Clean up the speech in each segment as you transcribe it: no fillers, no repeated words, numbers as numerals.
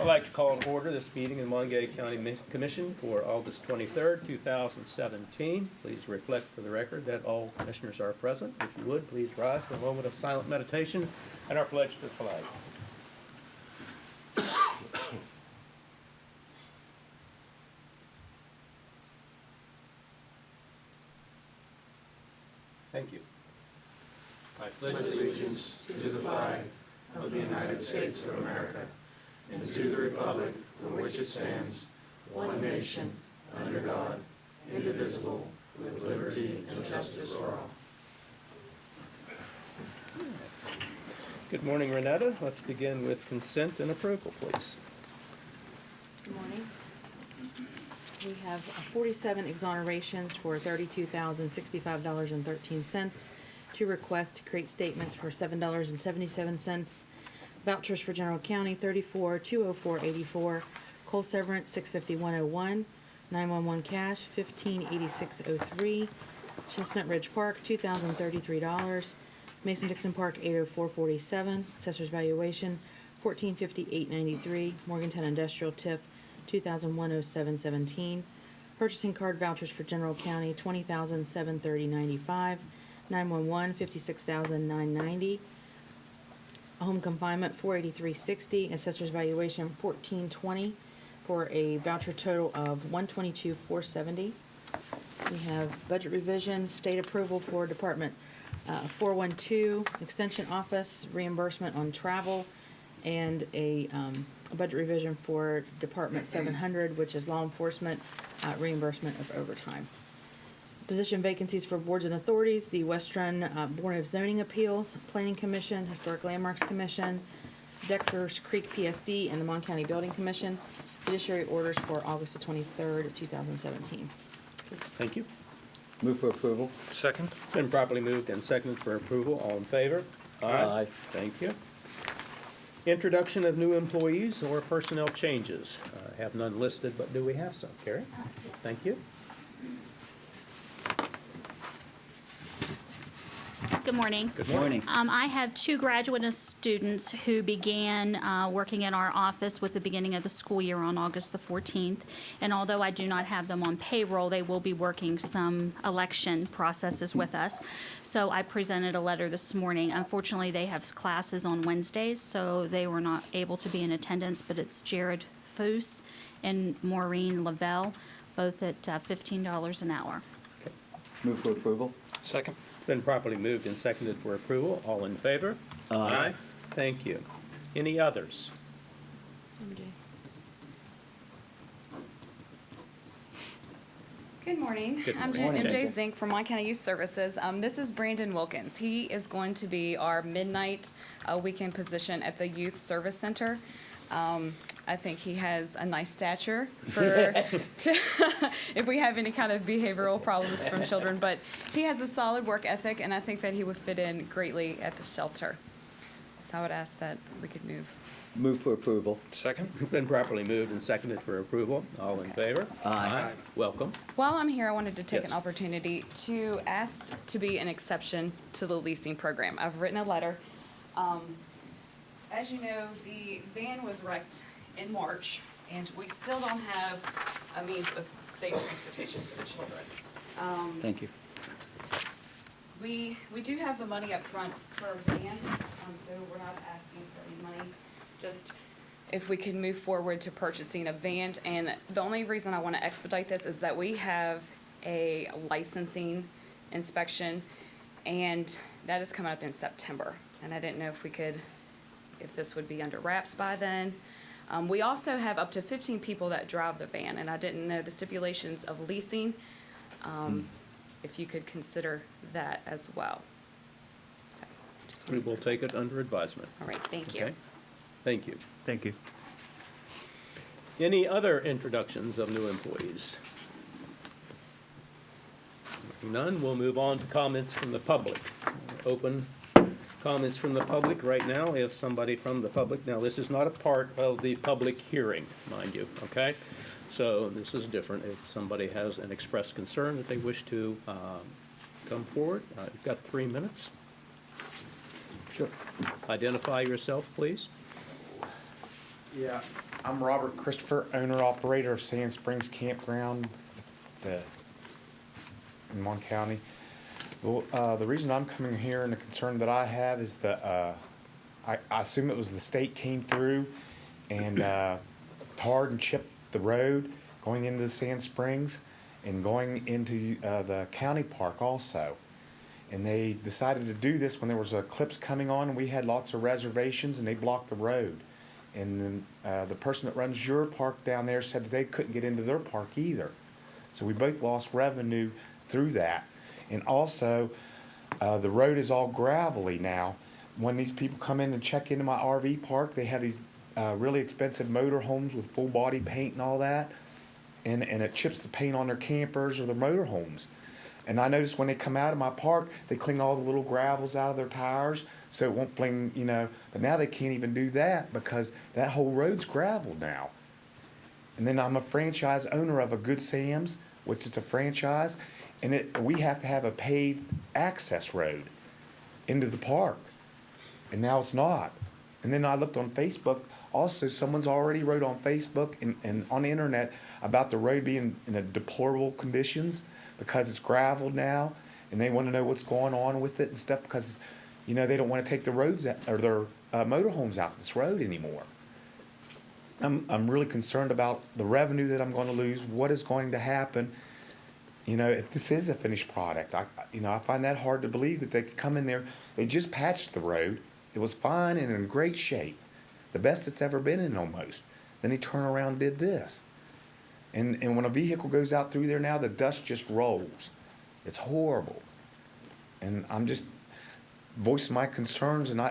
I'd like to call to order this meeting in Monongalia County Commission for August 23rd, 2017. Please reflect for the record that all commissioners are present. If you would, please rise for a moment of silent meditation and our pledge to the flag. Thank you. I pledge allegiance to the flag of the United States of America and to the republic for which it stands, one nation, under God, indivisible, with liberty and justice for all. Good morning, Renetta. Let's begin with consent and approval, please. Good morning. We have 47 exonerations for $32,065.13. 2 requests to create statements for $7.77. Vouchers for General County 34,204.84. Coal severance 651.01. 911 cash 1586.03. Chestnut Ridge Park $2,033. Mason-Dixon Park 804.47. Assessor's valuation 1458.93. Morgantown Industrial TIF 2,107.17. Purchasing card vouchers for General County 20,730.95. 911 56,990. Home confinement 483.60. Assessor's valuation 1420 for a voucher total of 122,470. We have budget revision, state approval for Department 412, Extension Office, reimbursement on travel, and a budget revision for Department 700, which is law enforcement, reimbursement of overtime. Position vacancies for boards and authorities: the Western Board of Zoning Appeals, Planning Commission, Historic Landmarks Commission, Deckers Creek PSD, and the Mon County Building Commission. Judiciary orders for August the 23rd, 2017. Thank you. Move for approval. Second. Been properly moved and seconded for approval. All in favor? Aye. Thank you. Introduction of new employees or personnel changes. Have none listed, but do we have some? Carrie? Thank you. Good morning. Good morning. I have 2 graduate students who began working in our office with the beginning of the school year on August the 14th. And although I do not have them on payroll, they will be working some election processes with us. So I presented a letter this morning. Unfortunately, they have classes on Wednesdays, so they were not able to be in attendance, but it's Jared Foose and Maureen Lavelle, both at $15 an hour. Move for approval. Second. Been properly moved and seconded for approval. All in favor? Aye. Thank you. Any others? Good morning. Good I'm morning. MJ Zink from Mon County Youth Services. This is Brandon Wilkins. He is going to be our midnight weekend position at the Youth Service Center. I think he has a nice stature for if we have any kind of behavioral problems from children, but he has a solid work ethic, and I think that he would fit in greatly at the shelter. So I would ask that we could move. Move for approval. Second. Been properly moved and seconded for approval. All in favor? Aye. Welcome. While I'm here, I wanted to take Yes. an opportunity to ask to be an exception to the leasing program. I've written a letter. As you know, the van was wrecked in March, and we still don't have a means of safe transportation for the children. Thank you. We do have the money up front for a van, so we're not asking for any money. Just if we can move forward to purchasing a van. And the only reason I want to expedite this is that we have a licensing inspection, and that is coming up in September. And I didn't know if this would be under wraps by then. We also have up to 15 people that drive the van, and I didn't know the stipulations of leasing, if you could consider that as well. So, just We wanted will to- take it under advisement. All right, thank you. Okay? Thank you. Thank you. Any other introductions of new employees? None. We'll move on to comments from the public. Open comments from the public right now. If somebody from the public, now this is not a part of the public hearing, mind you, okay? So this is different. If somebody has an expressed concern that they wish to come forward, you've got 3 minutes. Sure. Identify yourself, please. Yeah, I'm Robert Christopher, owner operator of Sand Springs Campground in Mon County. Well, the reason I'm coming here and the concern that I have is that I assume it was the state came through and tarred and chipped the road going into the Sand Springs and going into the county park also. And they decided to do this when there was eclipse coming on and we had lots of reservations and they blocked the road. And then the person that runs your park down there said that they couldn't get into their park either. So we both lost revenue through that. And also, the road is all gravelly now. When these people come in and check into my RV park, they have these really expensive motor homes with full body paint and all that. And it chips the paint on their campers or their motor homes. And I noticed when they come out of my park, they clean all the little gravels out of their tires so it won't fling, you know. But now they can't even do that because that whole road's gravel now. And then I'm a franchise owner of a Good Sam's, which is a franchise, and we have to have a paved access road into the park. And now it's not. And then I looked on Facebook. Also, someone's already wrote on Facebook and on the internet about the road being in a deplorable conditions because it's gravel now, and they want to know what's going on with it and stuff because, you know, they don't want to take the roads out, or their motorhomes out this road anymore. I'm really concerned about the revenue that I'm going to lose, what is going to happen, you know, if this is a finished product. I find that hard to believe that they could come in there. They just patched the road. It was fine and in great shape. The best it's ever been in almost. Then they turn around and did this. And when a vehicle goes out through there now, the dust just rolls. It's horrible. And I'm just voicing my concerns, and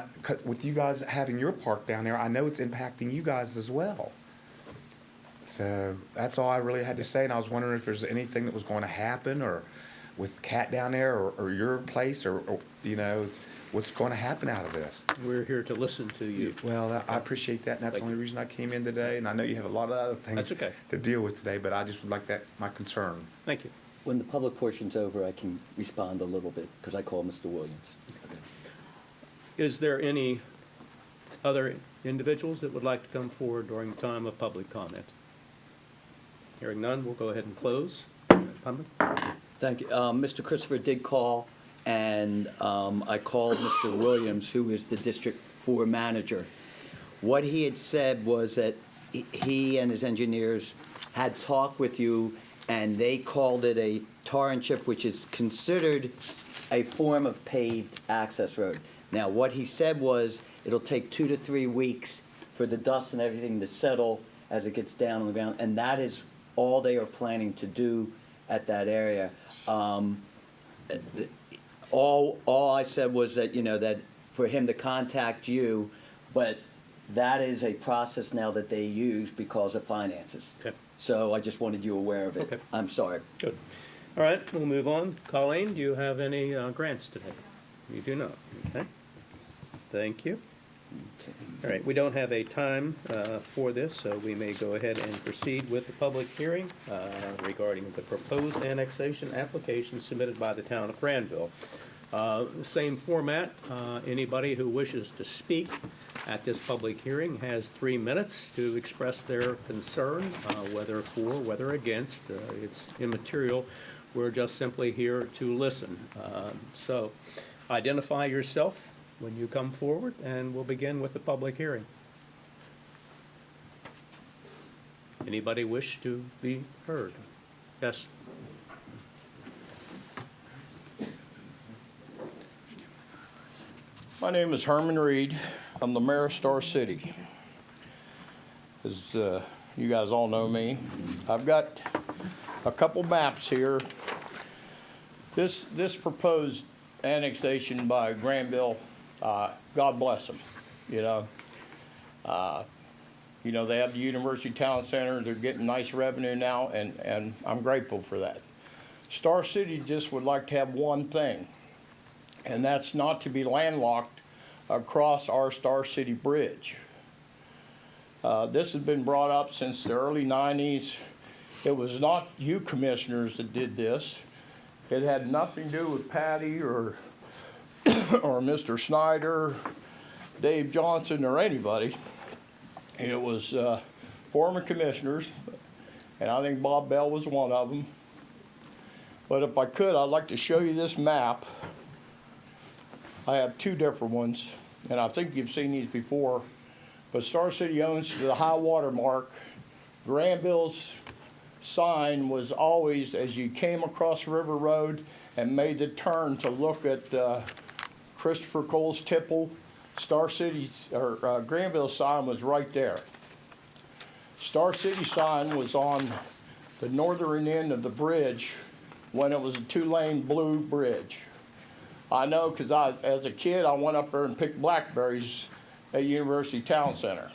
with you guys having your park down there, I know it's impacting you guys as well. So that's all I really had to say, and I was wondering if there's anything that was going to happen, or with Cat down there, or your place, or you know, what's going to happen out of this. We're here to listen to you. Well, I appreciate that, and that's the only reason I came in today, and I know you have a lot of other things That's okay. to deal with today, but I just would like my concern. Thank you. When the public portion's over, I can respond a little bit, because I called Mr. Williams. Is there any other individuals that would like to come forward during the time of public comment? Hearing none, we'll go ahead and close. Public? Thank you. Mr. Christopher did call, and I called Mr. Williams, who is the District 4 manager. What he had said was that he and his engineers had talked with you, and they called it a tar and chip, which is considered a form of paved access road. Now, what he said was it'll take 2 to 3 weeks for the dust and everything to settle as it gets down on the ground, and that is all they are planning to do at that area. All I said was that, you know, that for him to contact you, but that is a process now that they use because of finances. Okay. So I just wanted you aware of it. Okay. I'm sorry. Good. All right, we'll move on. Colleen, do you have any grants today? You do not. Okay. Thank you. Okay. All right, we don't have a time for this, so we may go ahead and proceed with the public hearing regarding the proposed annexation application submitted by the town of Granville. Same format. Anybody who wishes to speak at this public hearing has 3 minutes to express their concern, whether for, whether against. It's immaterial. We're just simply here to listen. So identify yourself when you come forward, and we'll begin with the public hearing. Anybody wish to be heard? Yes? My name is Herman Reed. I'm the mayor of Star City. As you guys all know me, I've got a couple maps here. This proposed annexation by Granville, God bless them, you know. They have the University Town Center. They're getting nice revenue now, and I'm grateful for that. Star City just would like to have one thing, and that's not to be landlocked across our Star City Bridge. This has been brought up since the early 90s. It was not you commissioners that did this. It had nothing to do with Patty or Mr. Snyder, Dave Johnson, or anybody. It was former commissioners, and I think Bob Bell was one of them. But if I could, I'd like to show you this map. I have two different ones, and I think you've seen these before. But Star City owns the high water mark. Granville's sign was always as you came across River Road and made the turn to look at Christopher Cole's Tipple. Star City's, or Granville's sign was right there. Star City sign was on the northern end of the bridge when it was a two-lane blue bridge. I know because as a kid, I went up there and picked blackberries at University Town Center.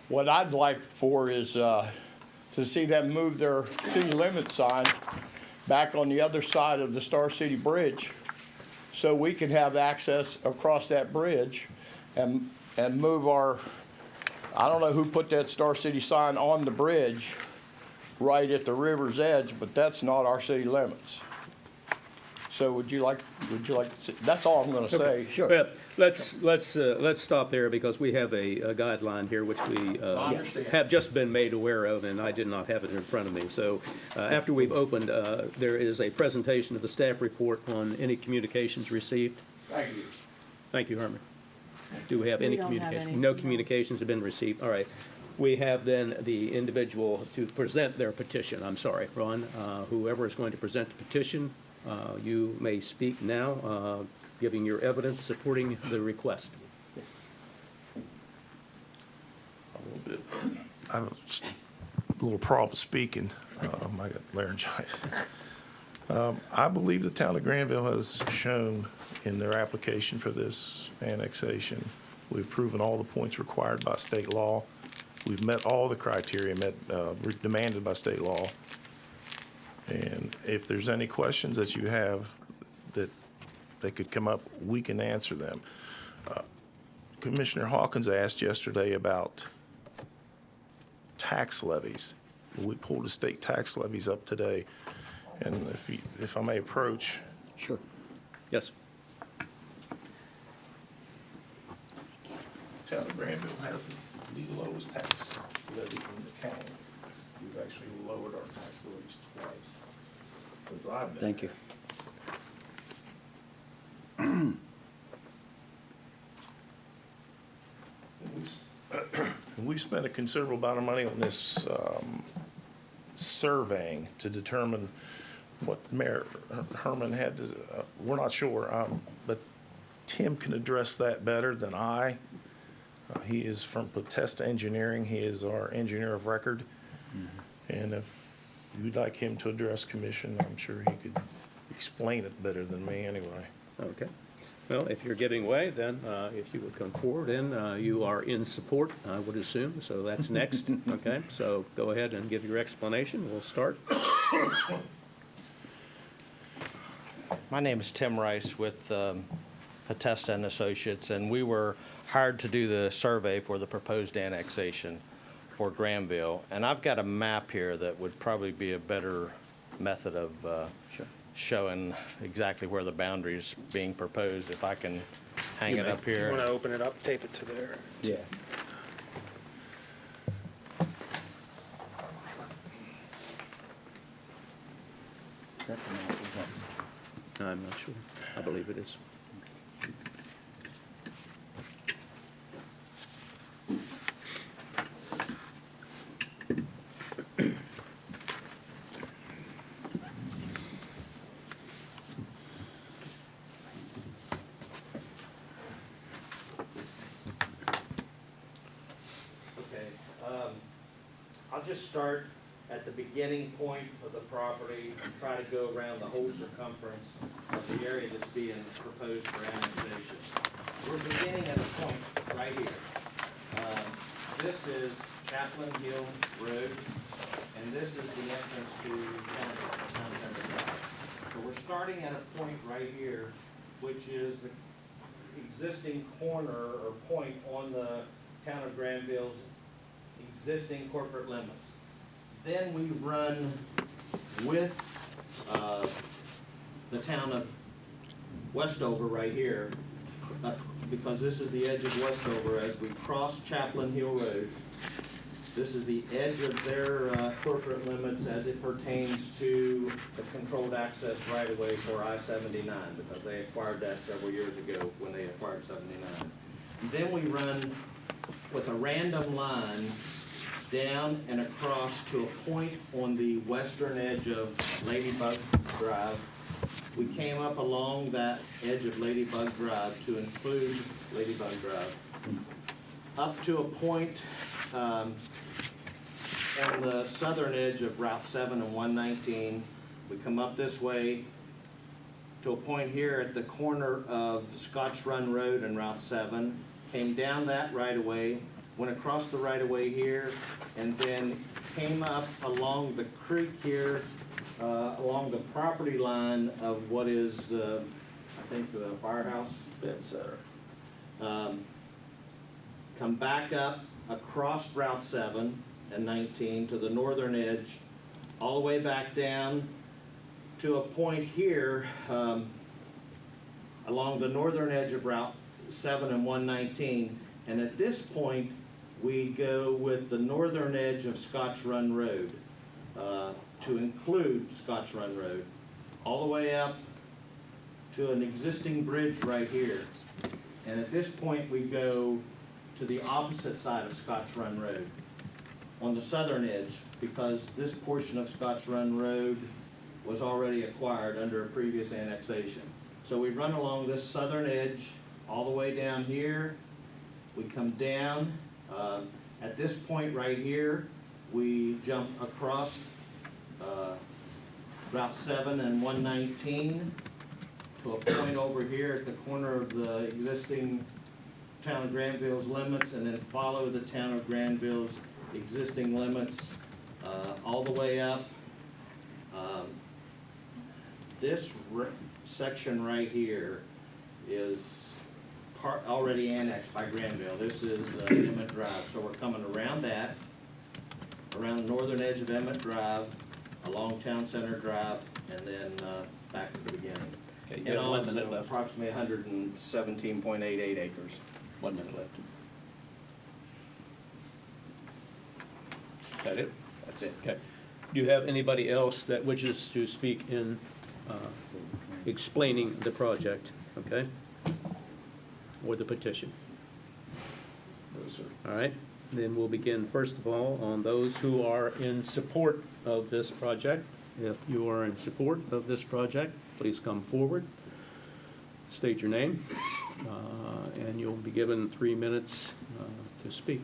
What I'd like for is to see them move their city limit sign back on the other side of the Star City Bridge so we can have access across that bridge and move our, I don't know who put that Star City sign on the bridge right at the river's edge, but that's not our city limits. So would you like to see, that's all I'm gonna say. Sure. Well, let's stop there because we have a guideline here which we understand. have just been made aware of, and I did not have it in front of me. So after we've opened, there is a presentation of the staff report on any communications received. Thank you. Thank you, Herman. Do we have We any don't have communication? any, No no. communications have been received. All right. We have then the individual to present their petition. I'm sorry, Ron. Whoever is going to present the petition, you may speak now, giving your evidence supporting the request. I have a little problem speaking. I got laryngitis. I believe the town of Granville has shown in their application for this annexation, we've proven all the points required by state law. We've met all the criteria demanded by state law. And if there's any questions that you have that they could come up, we can answer them. Commissioner Hawkins asked yesterday about tax levies. We pulled the state tax levies up today, and if I may approach. Sure. Yes. Town of Granville has the lowest tax levy in the county. We've actually lowered our tax levies twice since I've been. Thank you. And we've spent a considerable amount of money on this surveying to determine what Mayor Herman had to, we're not sure, but Tim can address that better than I. He is from Potesta Engineering. He is our engineer of record. And if you'd like him to address commission, I'm sure he could explain it better than me anyway. Okay. Well, if you're giving way, then if you would come forward, and you are in support, I would assume, so that's next. Okay, so go ahead and give your explanation. We'll start. My name is Tim Rice with Potesta and Associates, and we were hired to do the survey for the proposed annexation for Granville. And I've got a map here that would probably be a better method of Sure. showing exactly where the boundary is being proposed, if I can hang it up here. You want to open it up, tape it to there. Yeah. Is that the map? Is that- I'm not sure. I believe it is. Okay, I'll just start at the beginning point of the property and try to go around the whole circumference of the area that's being proposed for annexation. We're beginning at a point right here. This is Chaplain Hill Road, and this is the entrance to Town Center. So we're starting at a point right here, which is the existing corner or point on the Town of Granville's existing corporate limits. Then we run with the town of Westover right here, because this is the edge of Westover, as we cross Chaplain Hill Road, this is the edge of their corporate limits as it pertains to the controlled access right-of-way for I-79, because they acquired that several years ago when they acquired 79. Then we run with a random line down and across to a point on the western edge of Ladybug Drive. We came up along that edge of Ladybug Drive to include Ladybug Drive, up to a point on the southern edge of Route 7 and 119. We come up this way to a point here at the corner of Scotch Run Road and Route 7, came down that right-of-way, went across the right-of-way here, and then came up along the creek here, along the property line of what is, I think, the firehouse. Et cetera. Come back up across Route 7 and 19 to the northern edge, all the way back down to a point here along the northern edge of Route 7 and 119. And at this point, we go with the northern edge of Scotch Run Road to include Scotch Run Road, all the way up to an existing bridge right here. And at this point, we go to the opposite side of Scotch Run Road on the southern edge, because this portion of Scotch Run Road was already acquired under a previous annexation. So we run along this southern edge all the way down here. We come down. At this point right here, we jump across Route 7 and 119 to a point over here at the corner of the existing town of Granville's limits, and then follow the town of Granville's existing limits all the way up. This section right here is already annexed by Granville. This is Emmett Drive, so we're coming around that, around the northern edge of Emmett Drive, along Town Center Drive, and then back to the beginning. Okay, you And have 1 also minute left. approximately 117.88 acres. 1 minute left. Is that it? That's it. Okay. Do you have anybody else that wishes to speak in explaining the project, okay? Or the petition? No, sir. All right, then we'll begin first of all on those who are in support of this project. If you are in support of this project, please come forward, state your name, and you'll be given 3 minutes to speak.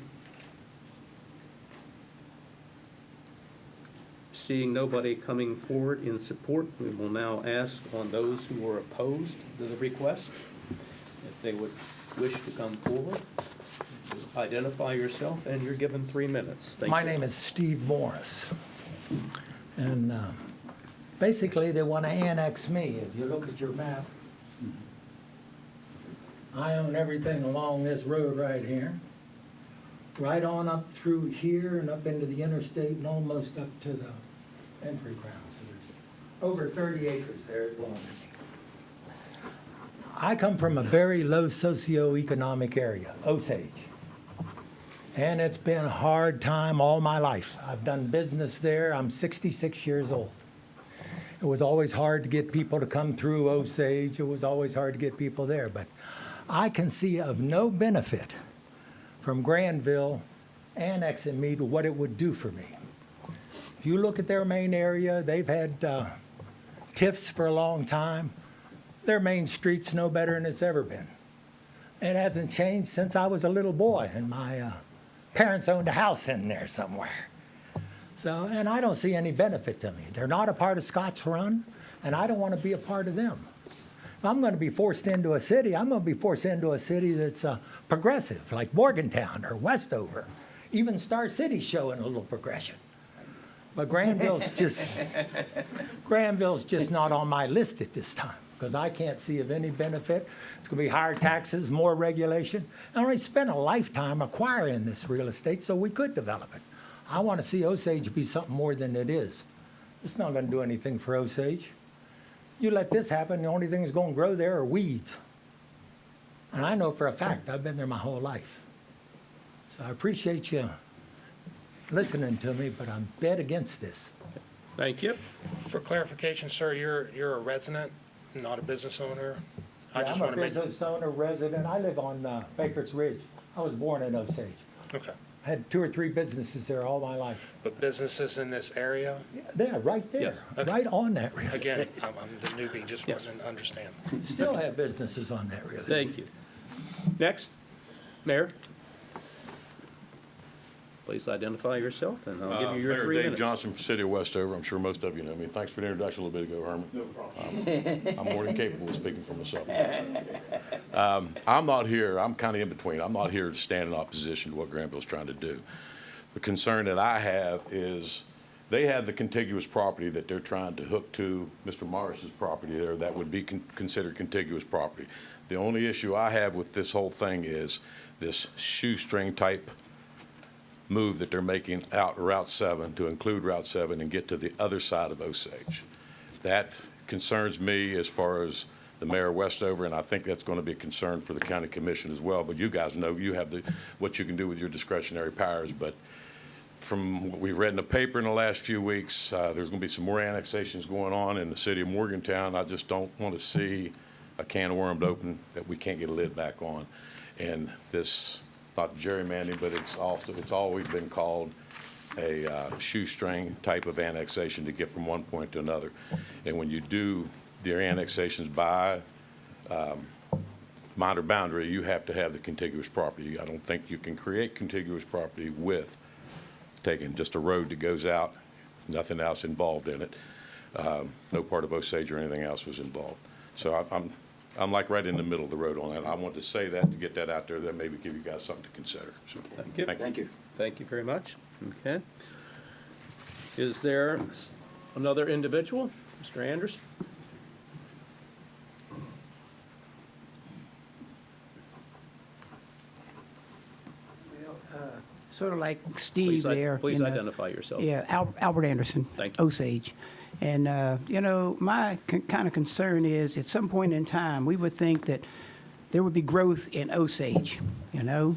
Seeing nobody coming forward in support, we will now ask on those who are opposed to the request, if they would wish to come forward. Identify yourself, and you're given 3 minutes. Thank My you. name is Steve Morris. And basically, they want to annex me. If you look at your map, I own everything along this road right here, right on up through here and up into the interstate and almost up to the entry ground. So there's over 30 acres there that belong to me. I come from a very low socioeconomic area, Osage. And it's been a hard time all my life. I've done business there. I'm 66 years old. It was always hard to get people to come through Osage. It was always hard to get people there. But I can see of no benefit from Granville annexing me to what it would do for me. If you look at their main area, they've had TIFs for a long time. Their main street's no better than it's ever been. It hasn't changed since I was a little boy, and my parents owned a house in there somewhere. So, and I don't see any benefit to me. They're not a part of Scotch Run, and I don't want to be a part of them. If I'm going to be forced into a city, I'm going to be forced into a city that's progressive, like Morgantown or Westover. Even Star City's showing a little progression. But Granville's just not on my list at this time, because I can't see of any benefit. It's going to be higher taxes, more regulation. I already spent a lifetime acquiring this real estate so we could develop it. I want to see Osage be something more than it is. It's not going to do anything for Osage. You let this happen, the only thing that's going to grow there are weeds. And I know for a fact, I've been there my whole life. So I appreciate you listening to me, but I'm dead against this. Thank you. For clarification, sir, you're a resident, not a business owner? I just I'm want a to make. business owner, resident. I live on Baker's Ridge. I was born in Osage. Okay. Had 2 or 3 businesses there all my life. But businesses in this area? Yeah, right there, Yes. Okay. right on that real Again, estate. I'm the newbie, just Yes. wanted to understand. Still have businesses on that real estate. Thank you. Next, Mayor. Please identify yourself, and I'll give you your 3 Mayor Dave minutes. Johnson from City of Westover. I'm sure most of you know me. Thanks for the introduction a little bit ago, Herman. No problem. I'm more than capable of speaking for myself. I'm not here, I'm kind of in between. I'm not here to stand in opposition to what Granville's trying to do. The concern that I have is they have the contiguous property that they're trying to hook to Mr. Morris's property there that would be considered contiguous property. The only issue I have with this whole thing is this shoestring type move that they're making out Route 7 to include Route 7 and get to the other side of Osage. That concerns me as far as the mayor of Westover, and I think that's going to be a concern for the county commission as well. But you guys know you have what you can do with your discretionary powers. But from what we've read in the paper in the last few weeks, there's going to be some more annexations going on in the city of Morgantown. I just don't want to see a can of worms open that we can't get a lid back on. And this, not gerrymandering, but it's always been called a shoestring type of annexation to get from one point to another. And when you do their annexations by minor boundary, you have to have the contiguous property. I don't think you can create contiguous property with taking just a road that goes out, nothing else involved in it. No part of Osage or anything else was involved. So I'm like right in the middle of the road on that. I want to say that to get that out there, that maybe give you guys something to consider. So, Thank you. Thank you. Thank you very much. Okay. Is there another individual? Mr. Anderson? Sort of like Steve there. Please in the- identify yourself. Yeah, Albert Anderson. Thank you. Osage. And, my kind of concern is at some point in time, we would think that there would be growth in Osage, you know?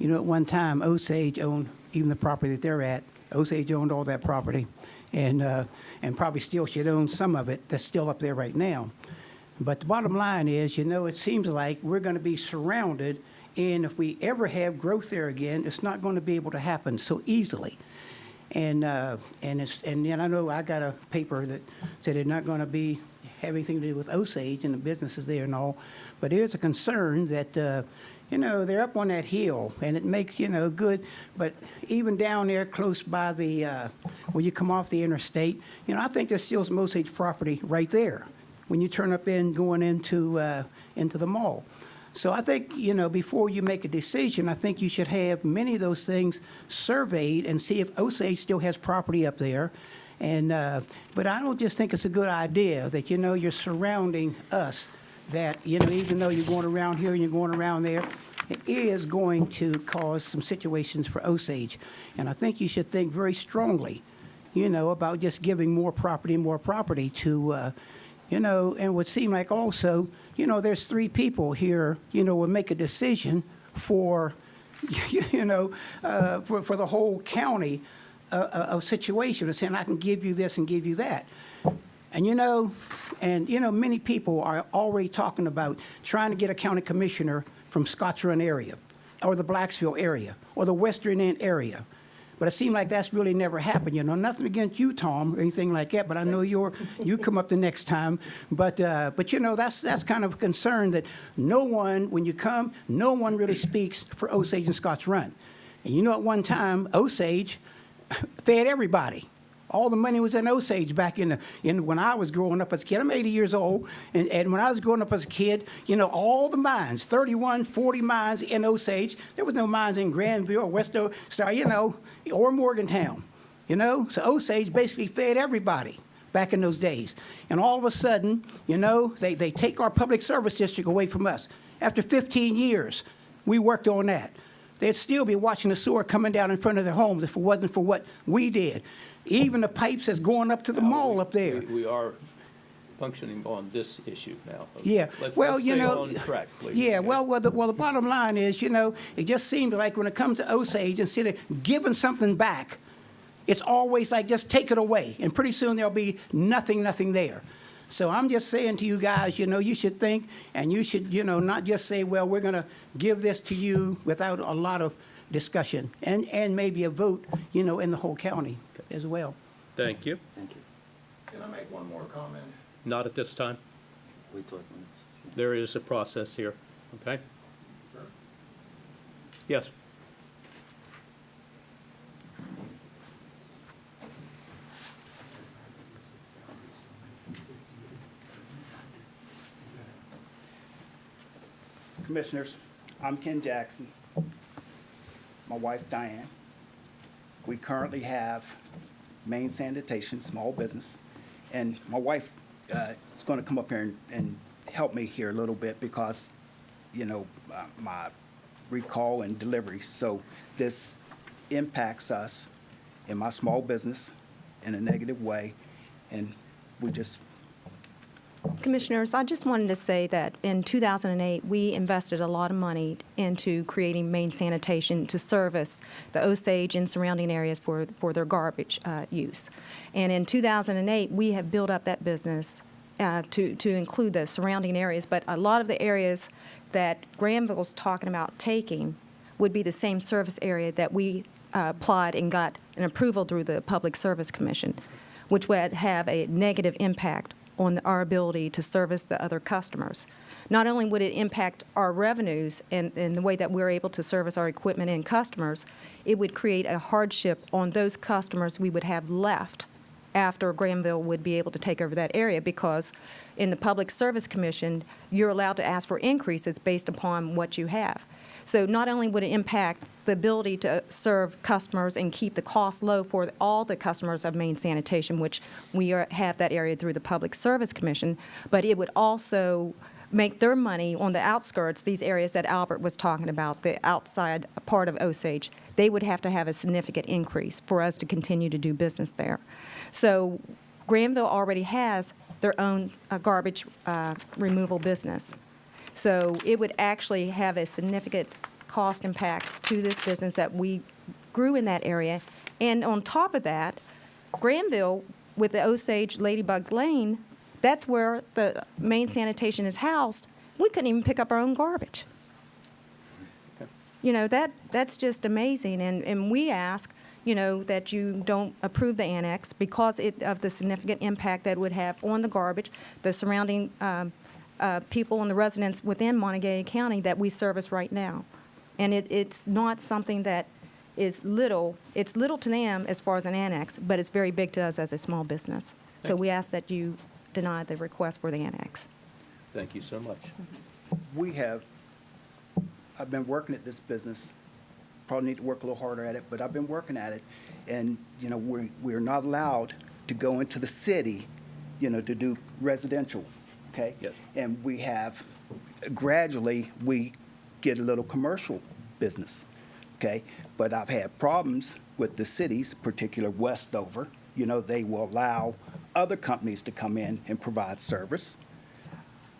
At one time, Osage owned even the property that they're at. Osage owned all that property and probably still should own some of it that's still up there right now. But the bottom line is, it seems like we're going to be surrounded, and if we ever have growth there again, it's not going to be able to happen so easily. And then I know I got a paper that said it's not going to have anything to do with Osage and the businesses there and all, but there's a concern that they're up on that hill and it makes good, but even down there close by the when you come off the interstate, I think there's still some Osage property right there when you turn up in going into the mall. So I think, before you make a decision, I think you should have many of those things surveyed and see if Osage still has property up there. And, but I don't just think it's a good idea that, you're surrounding us, that, even though you're going around here and you're going around there, it is going to cause some situations for Osage. And I think you should think very strongly, about just giving more property to, and would seem like also, there's 3 people here, would make a decision for, for the whole county, a situation of saying, I can give you this and give you that. And, many people are already talking about trying to get a county commissioner from Scotts Run area, or the Blacksville area, or the Western End area. But it seemed like that's really never happened. Nothing against you, Tom, or anything like that. But I know you come up the next time. But that's kind of a concern that no one, when you come, no one really speaks for Osage and Scotts Run. And at one time, Osage fed everybody. All the money was in Osage back in when I was growing up as a kid. I'm 80 years old, and when I was growing up as a kid, all the mines, 31, 40 mines in Osage. There was no mines in Granville or Westover, or Morgantown. So Osage basically fed everybody back in those days. And all of a sudden, they take our public service district away from us. After 15 years, we worked on that. They'd still be watching the sewer coming down in front of their homes if it wasn't for what we did. Even the pipes that's going up to the mall up there. We are functioning on this issue now. Yeah, Let's well, you stay know. on track, please. Yeah, okay? well, the bottom line is, it just seems like when it comes to Osage, instead of giving something back, it's always like just take it away, and pretty soon there'll be nothing there. So I'm just saying to you guys, you should think, and you should, not just say, well, we're going to give this to you without a lot of discussion, and maybe a vote, in the whole county as well. Thank you. Thank you. Can I make one more comment? Not at this time. Wait till it comes. There is a process here, okay? Yes. Commissioners, I'm Ken Jackson. My wife Diane. We currently have Main Sanitation, small business, and my wife is going to come up here and help me here a little bit because, my recall and delivery. So this impacts us in my small business in a negative way, and we just Commissioners, I just wanted to say that in 2008, we invested a lot of money into creating Main Sanitation to service the Osage and surrounding areas for their garbage use. And in 2008, we have built up that business to include the surrounding areas. But a lot of the areas that Granville's talking about taking would be the same service area that we applied and got an approval through the Public Service Commission, which would have a negative impact on our ability to service the other customers. Not only would it impact our revenues and the way that we're able to service our equipment and customers, it would create a hardship on those customers we would have left after Granville would be able to take over that area, because in the Public Service Commission, you're allowed to ask for increases based upon what you have. So not only would it impact the ability to serve customers and keep the cost low for all the customers of Main Sanitation, which we have that area through the Public Service Commission, but it would also make their money on the outskirts, these areas that Albert was talking about, the outside part of Osage. They would have to have a significant increase for us to continue to do business there. So Granville already has their own garbage removal business. So it would actually have a significant cost impact to this business that we grew in that area. And on top of that, Granville, with the Osage Ladybug Lane, that's where the Main Sanitation is housed. We couldn't even pick up our own garbage. That's just amazing. And we ask, that you don't approve the annex because of the significant impact that it would have on the garbage, the surrounding people and the residents within Monongalia County that we service right now. And it's not something that is little. It's little to them as far as an annex, but it's very big to us as a small business. So we ask that you deny the request for the annex. Thank you so much. I've been working at this business, probably need to work a little harder at it, but I've been working at it. And, we're not allowed to go into the city, to do residential, okay? Yes. And we have, gradually, we get a little commercial business, okay? But I've had problems with the cities, particular Westover. They will allow other companies to come in and provide service,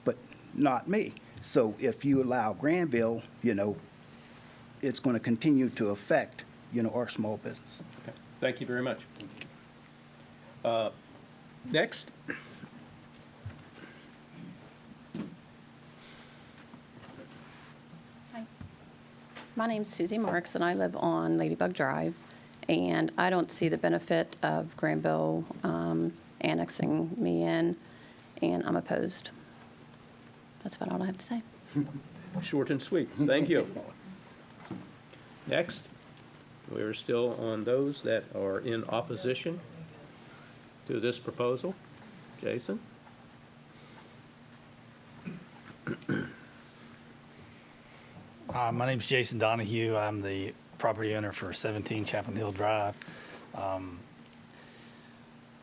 but not me. So if you allow Granville, it's going to continue to affect, our small business. Okay. Thank you very much. Next. My name's Susie Marks, and I live on Ladybug Drive, and I don't see the benefit of Granville annexing me in, and I'm opposed. That's about all I have to say. Short and sweet. Thank you. Next, we're still on those that are in opposition to this proposal. Jason? My name's Jason Donahue. I'm the property owner for 17 Chapel Hill Drive.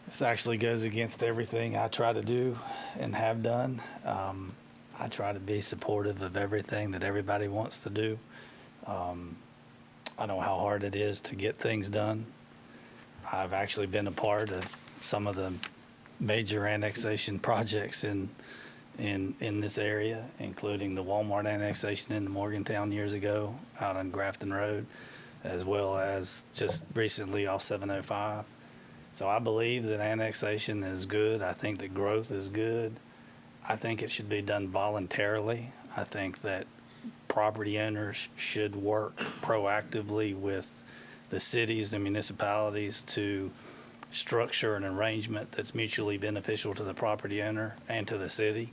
This actually goes against everything I try to do and have done. I try to be supportive of everything that everybody wants to do. I know how hard it is to get things done. I've actually been a part of some of the major annexation projects in this area, including the Walmart annexation into Morgantown years ago out on Grafton Road, as well as just recently off 705. So I believe that annexation is good. I think that growth is good. I think it should be done voluntarily. I think that property owners should work proactively with the cities and municipalities to structure an arrangement that's mutually beneficial to the property owner and to the city.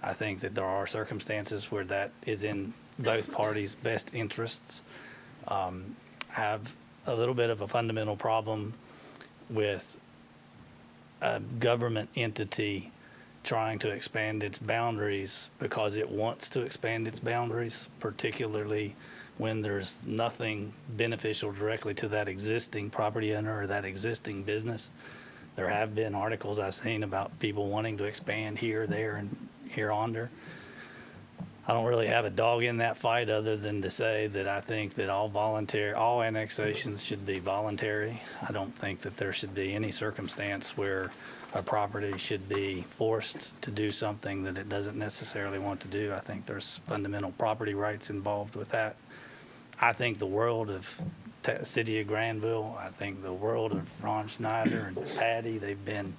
I think that there are circumstances where that is in both parties' best interests. I have a little bit of a fundamental problem with a government entity trying to expand its boundaries because it wants to expand its boundaries, particularly when there's nothing beneficial directly to that existing property owner or that existing business. There have been articles I've seen about people wanting to expand here, there, and here yonder. I don't really have a dog in that fight other than to say that I think that all annexations should be voluntary. I don't think that there should be any circumstance where a property should be forced to do something that it doesn't necessarily want to do. I think there's fundamental property rights involved with that. I think the world of City of Granville, I think the world of Ron Schneider and Patty, they've been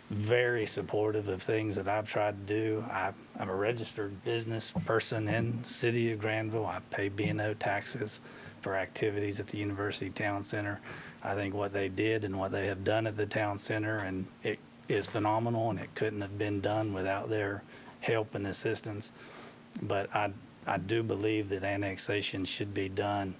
very supportive of things that I've tried to do. I'm a registered business person in City of Granville. I pay B&O taxes for activities at the University Town Center. I think what they did and what they have done at the Town Center, and it is phenomenal, and it couldn't have been done without their help and assistance. But I do believe that annexation should be done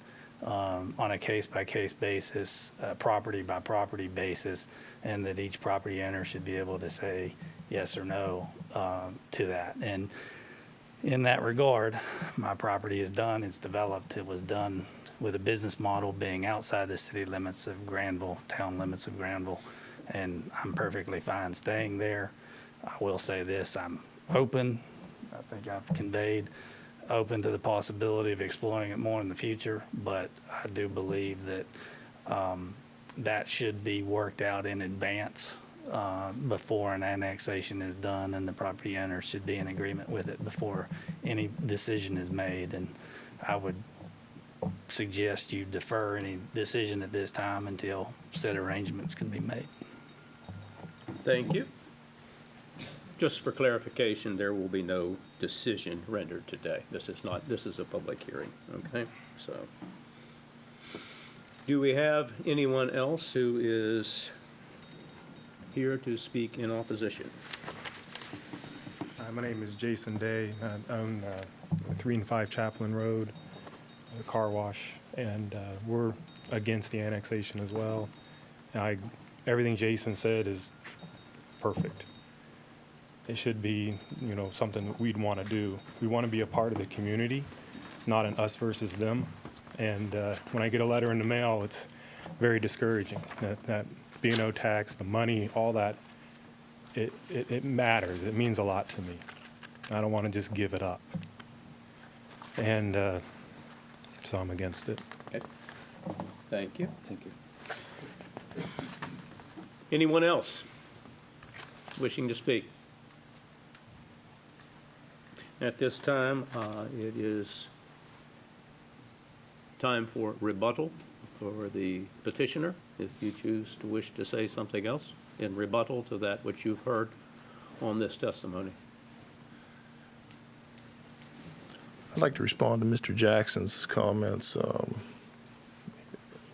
on a case-by-case basis, property-by-property basis, and that each property owner should be able to say yes or no to that. And in that regard, my property is done, it's developed, it was done with a business model being outside the city limits of Granville, town limits of Granville, and I'm perfectly fine staying there. I will say this, I'm open, I think I've conveyed, open to the possibility of exploring it more in the future, but I do believe that that should be worked out in advance before an annexation is done, and the property owner should be in agreement with it before any decision is made. And I would suggest you defer any decision at this time until said arrangements can be made. Thank you. Just for clarification, there will be no decision rendered today. This is a public hearing, okay? So, do we have anyone else who is here to speak in opposition? My name is Jason Day. I own 3 and 5 Chaplain Road, a car wash, and we're against the annexation as well. Everything Jason said is perfect. It should be, something that we'd want to do. We want to be a part of the community, not an us versus them. And when I get a letter in the mail, it's very discouraging. That B&O tax, the money, all that, it matters. It means a lot to me. I don't want to just give it up. And so I'm against it. Okay. Thank you. Thank you. Anyone else wishing to speak? At this time, it is time for rebuttal for the petitioner, if you choose to wish to say something else in rebuttal to that which you've heard on this testimony. I'd like to respond to Mr. Jackson's comments.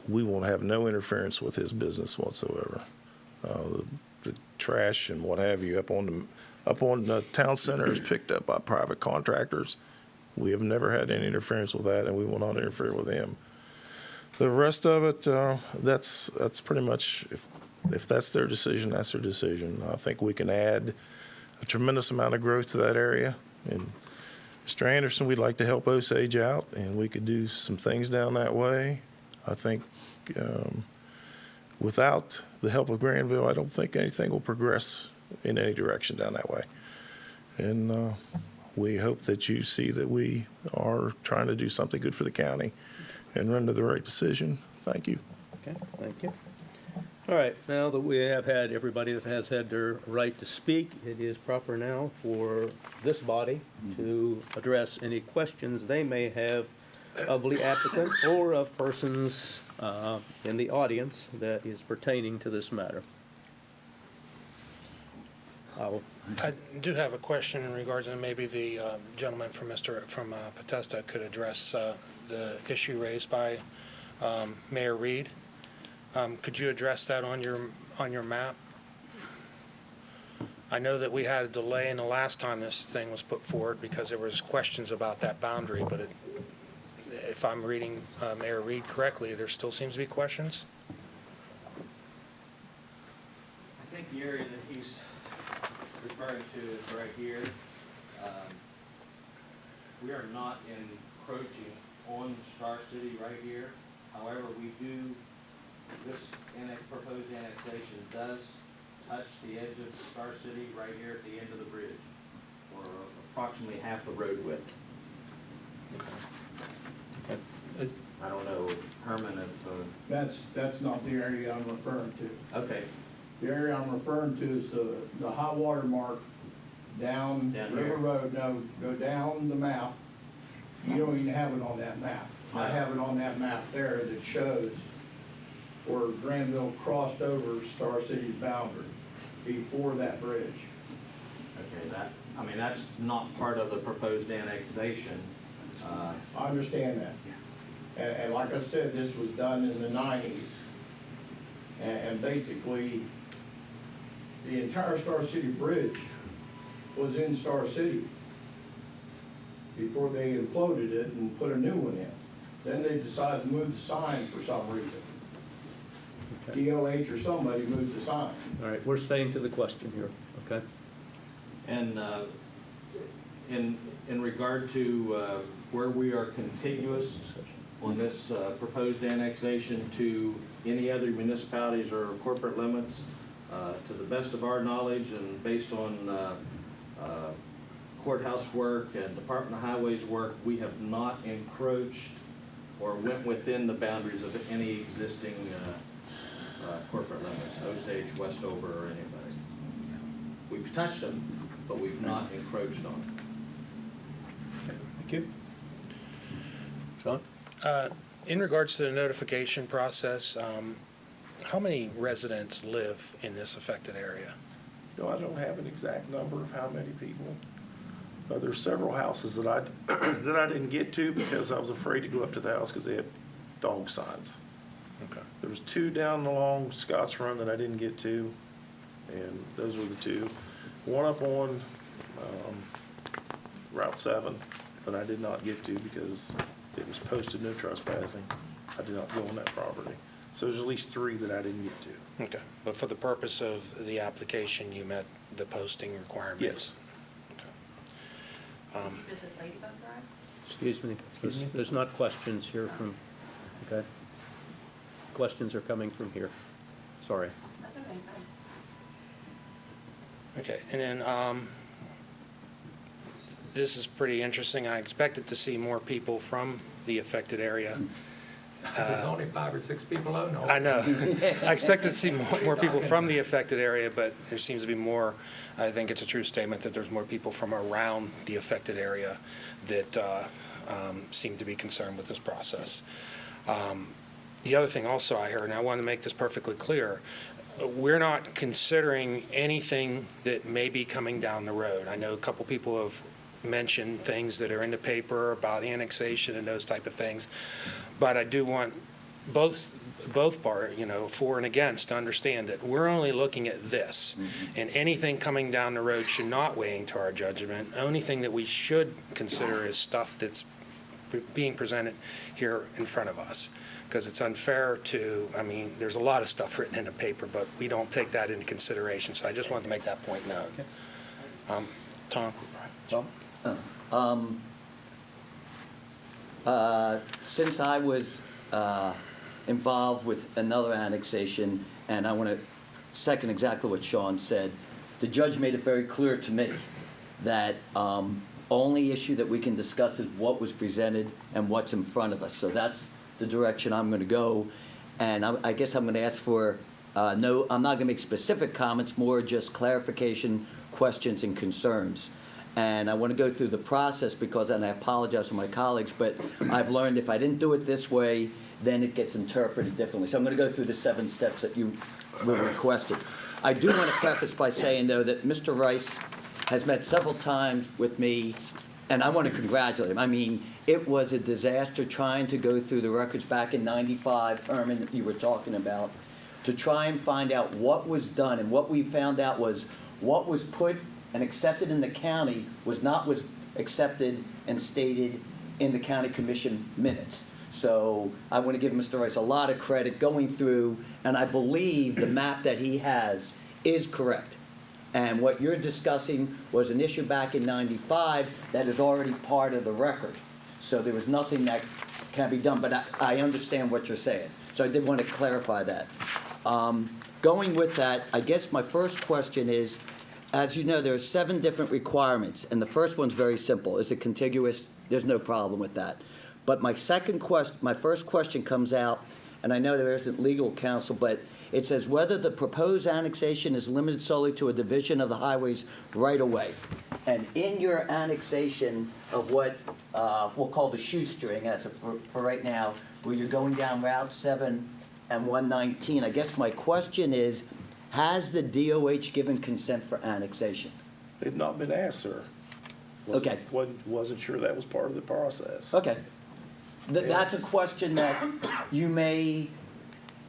We won't have no interference with his business whatsoever. The trash and what have you up on the town center is picked up by private contractors. We have never had any interference with that, and we will not interfere with them. The rest of it, that's pretty much, if that's their decision, that's their decision. I think we can add a tremendous amount of growth to that area. And Mr. Anderson, we'd like to help Osage out, and we could do some things down that way. I think without the help of Granville, I don't think anything will progress in any direction down that way. And we hope that you see that we are trying to do something good for the county and render the right decision. Thank you. Okay, thank you. All right, now that we have had everybody that has had their right to speak, it is proper now for this body to address any questions they may have of the applicant or of persons in the audience that is pertaining to this matter. I do have a question in regards, and maybe the gentleman from Potesta could address the issue raised by Mayor Reed. Could you address that on your map? I know that we had a delay in the last time this thing was put forward because there was questions about that boundary, but if I'm reading Mayor Reed correctly, there still seems to be questions? I think the area that he's referring to is right here. We are not encroaching on Star City right here. However, this proposed annexation does touch the edge of Star City right here at the end of the bridge, or approximately half the road width. I don't know, Herman, if... That's not the area I'm referring to. Okay. The area I'm referring to is the high water mark down River here. Road. No, go down the map. You don't even have it on that map. I have it on that map there that shows where Granville crossed over Star City's boundary before that bridge. Okay, that's not part of the proposed annexation. I understand that. And like I said, this was done in the 90s. And basically, the entire Star City Bridge was in Star City before they imploded it and put a new one in. Then they decided to move the sign for some reason. Okay. DLH or somebody moved the sign. All right, we're staying to the question here, okay? And in regard to where we are contiguous on this proposed annexation to any other municipalities or corporate limits, to the best of our knowledge and based on courthouse work and Department of Highways work, we have not encroached or went within the boundaries of any existing corporate limits, Osage, Westover, or anybody. We've touched them, but we've not encroached on them. Thank you. Sean? In regards to the notification process, how many residents live in this affected area? No, I don't have an exact number of how many people. There's several houses that I didn't get to because I was afraid to go up to the house because they had dog signs. Okay. There was 2 down along Scotts Run that I didn't get to, and those were the 2. One up on Route 7 that I did not get to because it was posted no trespassing. I did not go on that property. So there's at least 3 that I didn't get to. Okay, but for the purpose of the application, you met the posting requirements? Yes. Visit Ladybug Drive? Excuse me, there's not questions here from, okay? Questions are coming from here. Sorry. That's okay. Okay, and then, this is pretty interesting. I expected to see more people from the affected area. There's only 5 or 6 people on it. I know. I expected to see more people from the affected area, but there seems to be more, I think it's a true statement that there's more people from around the affected area that seem to be concerned with this process. The other thing also I heard, and I want to make this perfectly clear, we're not considering anything that may be coming down the road. I know a couple people have mentioned things that are in the paper about annexation and those type of things, but I do want both part, for and against, to understand that we're only looking at this, and anything coming down the road should not weigh into our judgment. The only thing that we should consider is stuff that's being presented here in front of us, because it's unfair to, there's a lot of stuff written in the paper, but we don't take that into consideration, so I just wanted to make that point known. Tom? Since I was involved with another annexation, and I want to second exactly what Sean said, the judge made it very clear to me that only issue that we can discuss is what was presented and what's in front of us. So that's the direction I'm going to go. And I guess I'm going to ask for No, I'm not going to make specific comments, more just clarification, questions, and concerns. And I want to go through the process because, and I apologize to my colleagues, but I've learned if I didn't do it this way, then it gets interpreted differently. So I'm going to go through the 7 steps that you were requested. I do want to preface by saying, though, that Mr. Rice has met several times with me, and I want to congratulate him. I mean, it was a disaster trying to go through the records back in '95, Herman, that you were talking about, to try and find out what was done. And what we found out was what was put and accepted in the county was not was accepted and stated in the county commission minutes. So I want to give Mr. Rice a lot of credit going through, and I believe the map that he has is correct. And what you're discussing was an issue back in '95 that is already part of the record. So there was nothing that can be done, but I understand what you're saying. So I did want to clarify that. Going with that, I guess my first question is, as you know, there are 7 different requirements, and the first one's very simple. Is it contiguous? There's no problem with that. But my first question comes out, and I know there isn't legal counsel, but it says whether the proposed annexation is limited solely to a division of the highways right away. And in your annexation of what we'll call the shoestring, as of for right now, where you're going down Route 7 and 119, I guess my question is, has the DOH given consent for annexation? They've not been asked, sir. Okay. Wasn't sure that was part of the process. Okay. That's a question that you may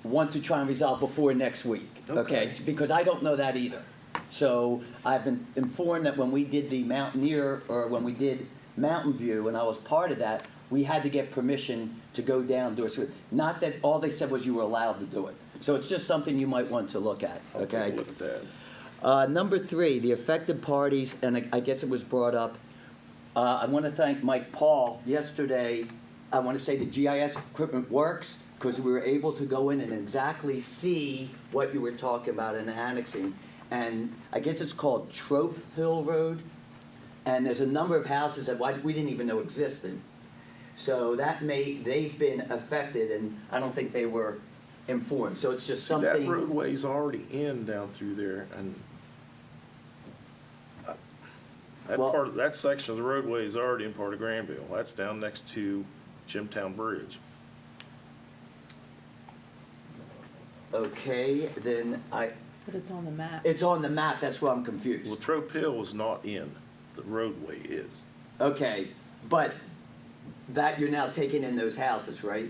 want to try and resolve before next week, okay? Because I don't know that either. So I've been informed that when we did the Mountaineer, or when we did Mountain View, and I was part of that, we had to get permission to go down, do it. So not that all they said was you were allowed to do it. So it's just something you might want to look at, okay? I'll take a look at that. Number 3, the affected parties, and I guess it was brought up. I want to thank Mike Paul. Yesterday, I want to say the GIS equipment works because we were able to go in and exactly see what you were talking about in annexing. And I guess it's called Trope Hill Road. And there's a number of houses that we didn't even know existed. So they've been affected, and I don't think they were informed. So it's just something. That roadway's already in down through there, and that section of the roadway is already in part of Granville. That's down next to Jimtown Bridge. Okay, then But it's on the map. It's on the map, that's where I'm confused. Well, Trope Hill is not in, the roadway is. Okay, but that you're now taking in those houses, right?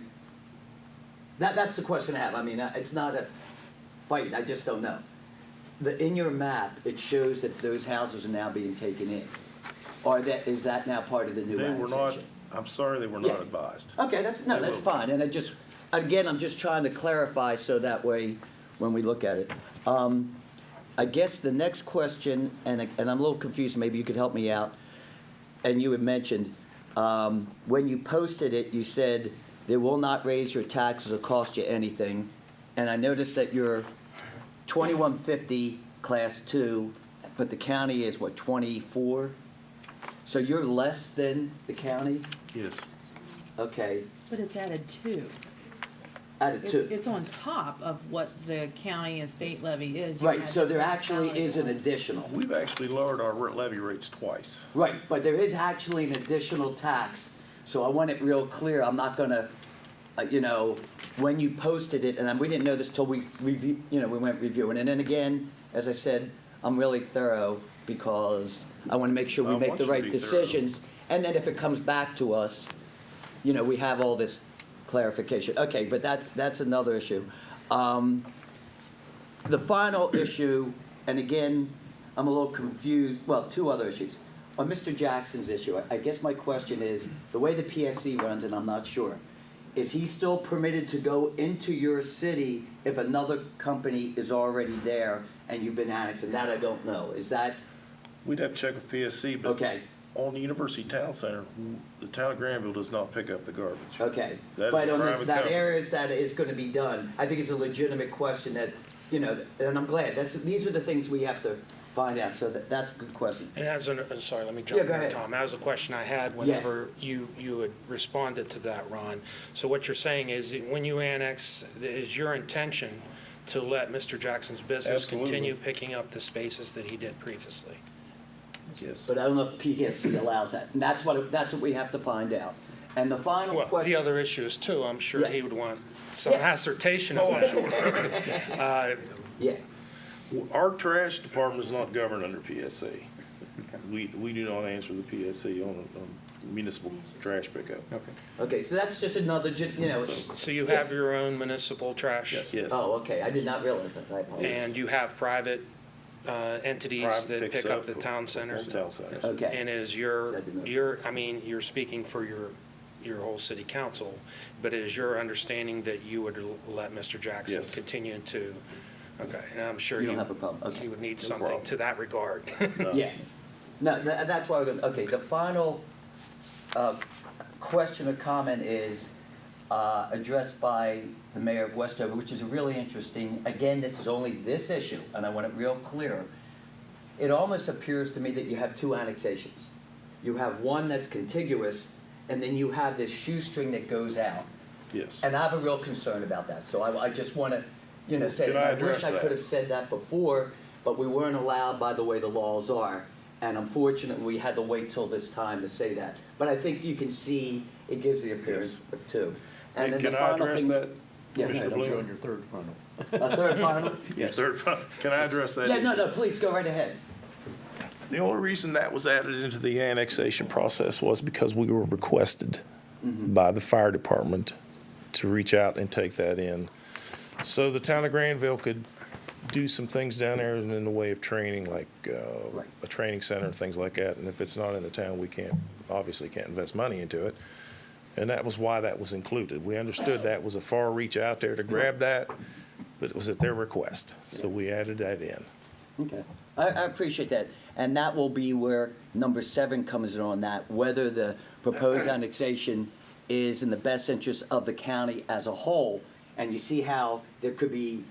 That's the question I have. I mean, it's not a fight, I just don't know. In your map, it shows that those houses are now being taken in. Or is that now part of the new annexation? They were not, I'm sorry, they were not advised. Okay, that's fine. And again, I'm just trying to clarify so that way when we look at it. I guess the next question, and I'm a little confused, maybe you could help me out. And you had mentioned, when you posted it, you said, they will not raise your taxes or cost you anything. And I noticed that you're 2150 class 2, but the county is what, 24? So you're less than the county? Yes. Okay. But it's added to. Added to. It's on top of what the county and state levy is. Right, so there actually is an additional. We've actually lowered our levy rates twice. Right, but there is actually an additional tax. So I want it real clear. I'm not going to, when you posted it, and we didn't know this till we went reviewing. And then again, as I said, I'm really thorough because I want to make sure we make the right decisions. And then if it comes back to us, we have all this clarification. Okay, but that's another issue. The final issue, and again, I'm a little confused, well, 2 other issues. On Mr. Jackson's issue, I guess my question is, the way the PSC runs, and I'm not sure, is he still permitted to go into your city if another company is already there and you've been annexed? And that I don't know. Is that? We'd have to check with PSC, but okay. On the University Town Center, the town of Granville does not pick up the garbage. Okay. That but is on private that company. areas that is going to be done, I think it's a legitimate question that, and I'm glad. These are the things we have to find out, so that's a good question. And sorry, let me jump Yeah, go in, ahead. Tom. That was a question I had whenever you had responded to that, Ron. So what you're saying is, that when you annex, is your intention to let Mr. Jackson's business Absolutely. continue picking up the spaces that he did previously. Yes. But I don't know if PSC allows that, and that's what we have to find out. And the final Well, question. the other issue is too, I'm sure Yeah. he would want some assertion of that. Yeah. Our trash department is not governed under PSC. We do not answer the PSC on municipal trash pickup. Okay. Okay, so that's just another, So you have your own municipal trash? Yes. Oh, okay, I did not realize that, I apologize. And you have private entities Private that picks pick up up the town centers? Town centers. Okay. And is I mean, you're speaking for your whole city council, but is your understanding that you would let Mr. Jackson Yes. continue to, okay, and I'm sure You don't have a problem, okay. he would need No something problem. to that regard. Yeah. No, that's why we're going, okay, the final question or comment is addressed by the mayor of Westover, which is really interesting. Again, this is only this issue, and I want it real clear. It almost appears to me that you have two annexations. You have one that's contiguous, and then you have this shoestring that goes out. Yes. And I have a real concern about that, so I just want to, say, Can I I wish address I that? could have said that before, but we weren't allowed by the way the laws are. And unfortunately, we had to wait till this time to say that. But I think you can see it gives the appearance of two. And then Can the I final address thing- that, Yeah, go Mr. ahead, I'm Bloom? sorry. Your third final. A third final? Your third final. Can I address that? Yeah, issue? no, please, go right ahead. The only reason that was added into the annexation process was because we were requested by the fire department to reach out and take that in. So the town of Granville could do some things down there in the way of training, like a training center and things like that. And if it's not in the town, we obviously can't invest money into it. And that was why that was included. We understood that was a far reach out there to grab that, but it was at their request. So we added that in. Okay, I appreciate that. And that will be where number 7 comes in on that, whether the proposed annexation is in the best interest of the county as a whole. And you see how it could be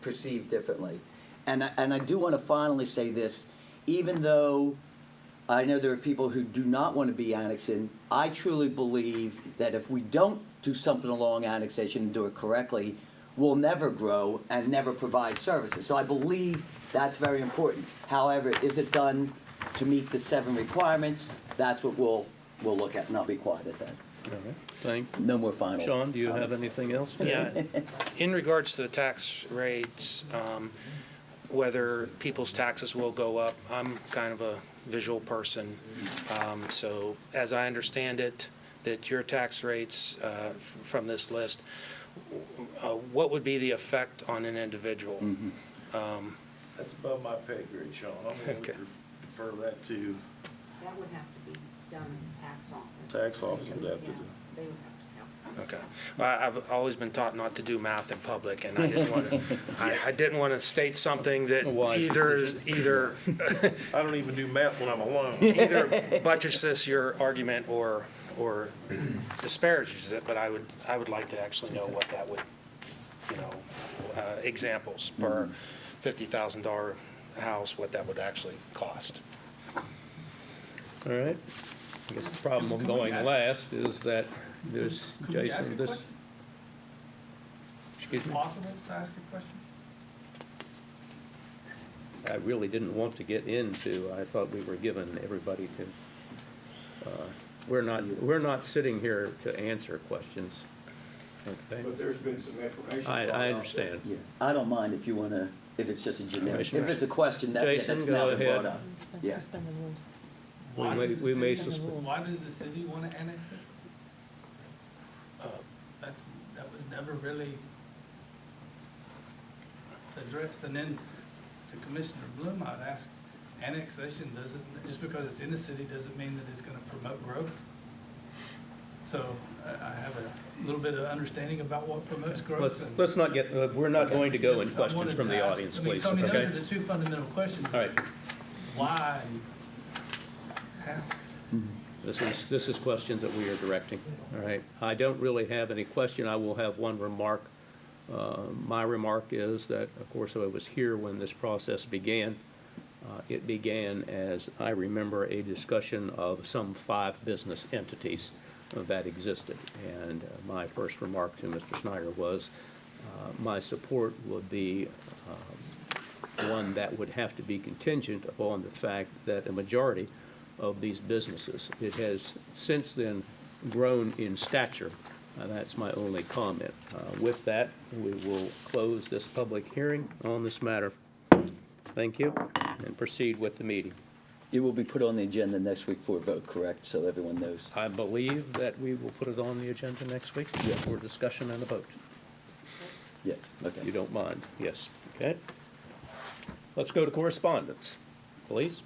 perceived differently. And I do want to finally say this, even though I know there are people who do not want to be annexed in, I truly believe that if we don't do something along annexation and do it correctly, we'll never grow and never provide services. So I believe that's very important. However, is it done to meet the 7 requirements? That's what we'll look at, and I'll be quiet at that. All right, thank you. No more final. Sean, do you have comments. anything else? Yeah, in regards to the tax rates, whether people's taxes will go up, I'm kind of a visual person. So as I understand it, that your tax rates from this list, what would be the effect on an individual? That's above my pay grade, Sean. I'm going to Okay. defer that to That would have to be done in the tax office. tax office would have to do. They would have to help. Okay. Well, I've always been taught not to do math in public, and I didn't want to, I didn't want to state something that Wise either I don't even do math when I'm alone. either buttresses your argument or disparages it, but I would like to actually know what that would, examples per $50,000 house, what that would actually cost. All right. I guess the problem of going last is that there's, Jason, this. Excuse me? Possible to ask a question? I really didn't want to get into, I thought we were giving everybody to, we're not sitting here to answer questions. Okay? But there's been some information. I understand. Yeah, I don't mind if you want to, if it's just a generic, if Commissioners. it's a question that, Jason, that's go now been brought ahead. up. Yeah. Suspend the rules. Why may- does the we may city- suspend- Why does the city want to annex it? That was never really addressed. And then to Commissioner Bloom, I'd ask, annexation doesn't, just because it's in the city doesn't mean that it's going to promote growth. So I have a little bit of understanding about what promotes growth. Let's not get, we're not going to go in I questions wanted from to the ask- audience, I mean, please, so, I mean, okay? those are the two fundamental questions. All right. Why? How? This is questions that we are directing, all right? I don't really have any question. I will have one remark. My remark is that, of course, I was here when this process began. It began, as I remember, a discussion of some 5 business entities that existed. And my first remark to Mr. Snyder was My support would be one that would have to be contingent upon the fact that a majority of these businesses, it has since then grown in stature. That's my only comment. With that, we will close this public hearing on this matter. Thank you, and proceed with the meeting. It will be put on the agenda next week for a vote, correct? So everyone knows. I believe that we will put it on the agenda next week for discussion and a vote. Yes, okay. You don't mind? Yes, okay. Let's go to correspondence, please.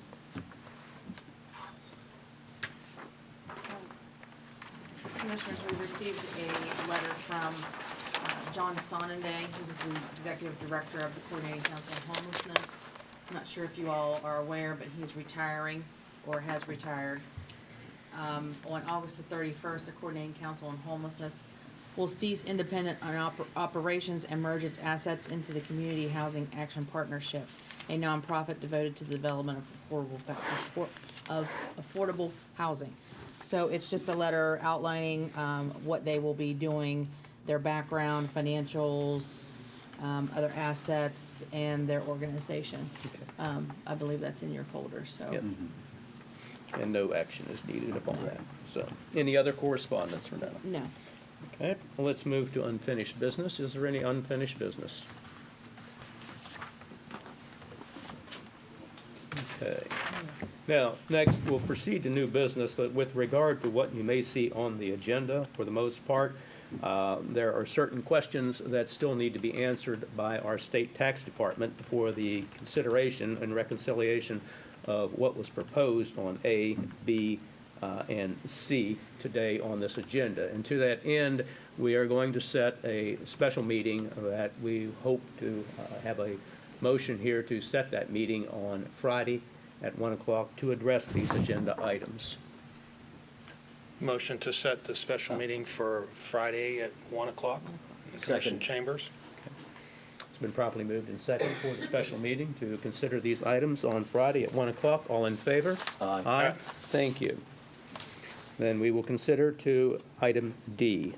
Commissioners, we received a letter from John Sonnenday, who was the Executive Director of the Coordinating Council on Homelessness. I'm not sure if you all are aware, but he is retiring or has retired. On August the 31st, the Coordinating Council on Homelessness will cease independent operations and merge its assets into the Community Housing Action Partnership, a nonprofit devoted to the development of affordable housing. So it's just a letter outlining what they will be doing, their background, financials, other assets, and their organization. I believe that's in your folder, so. Yep. And no action is needed upon that. So, any other correspondence, Renetta? No. Okay, well, let's move to unfinished business. Is there any unfinished business? Okay. Now, next, we'll proceed to new business. That with regard to what you may see on the agenda, for the most part, there are certain questions that still need to be answered by our state tax department for the consideration and reconciliation of what was proposed on A, B, and C today on this agenda. And to that end, we are going to set a special meeting that we hope to have a motion here to set that meeting on Friday at 1 o'clock to address these agenda items. Motion to set the special meeting for Friday at 1 o'clock in the Commission chambers. It's been properly moved and seconded for the special meeting to consider these items on Friday at 1 o'clock. All in favor? Aye. Aye. Thank you. Then we will consider to item D,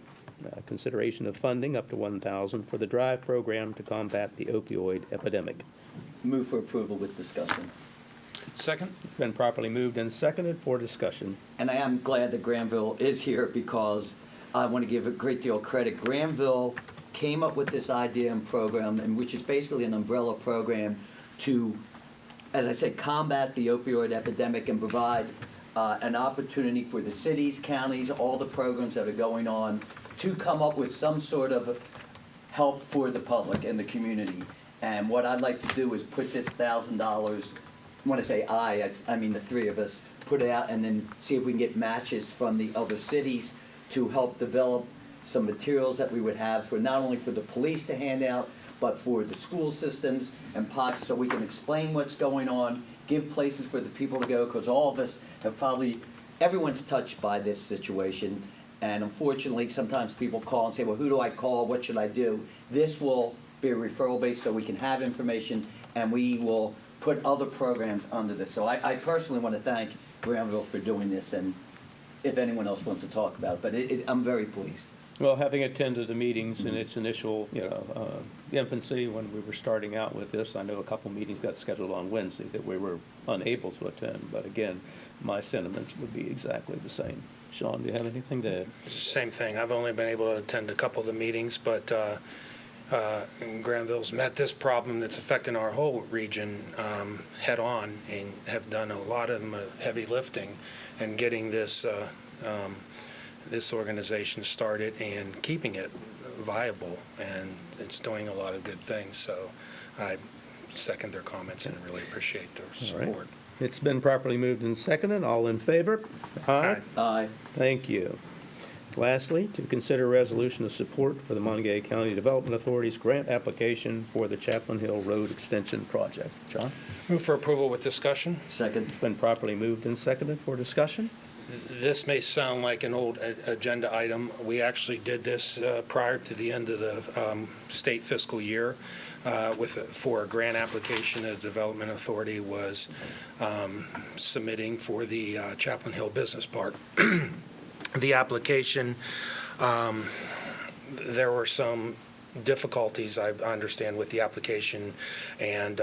consideration of funding up to $1,000 for the DRIVE program to combat the opioid epidemic. Move for approval with discussion. Second? It's been properly moved and seconded for discussion. And I am glad that Granville is here because I want to give a great deal of credit. Granville came up with this idea and program, and which is basically an umbrella program to, as I said, combat the opioid epidemic and provide an opportunity for the cities, counties, all the programs that are going on to come up with some sort of help for the public and the community. And what I'd like to do is put this $1,000, when I say I mean the three of us, put it out and then see if we can get matches from the other cities to help develop some materials that we would have for not only for the police to hand out, but for the school systems and POCs, so we can explain what's going on, give places for the people to go, because all of us have probably, everyone's touched by this situation. And unfortunately, sometimes people call and say, well, who do I call? What should I do? This will be a referral base so we can have information and we will put other programs under this. So I personally want to thank Granville for doing this, and if anyone else wants to talk about it, but I'm very pleased. Well, having attended the meetings in its initial, infancy when we were starting out with this, I know a couple meetings got scheduled on Wednesday that we were unable to attend. But again, my sentiments would be exactly the same. Sean, do you have anything to add? Same thing. I've only been able to attend a couple of the meetings, but Granville's met this problem that's affecting our whole region head on, and have done a lot of heavy lifting and getting this this organization started and keeping it viable, and it's doing a lot of good things. So I second their comments and really appreciate their support. Right. It's been properly moved and seconded. All in favor? Aye. Aye. Thank you. Lastly, to consider a resolution of support for the Monongalia County Development Authority's grant application for the Chaplain Hill Road Extension Project. John? Move for approval with discussion. Second. It's been properly moved and seconded for discussion. This may sound like an old agenda item. We actually did this prior to the end of the state fiscal year for a grant application the Development Authority was submitting for the Chaplain Hill Business Park. The application, there were some difficulties, I understand, with the application, and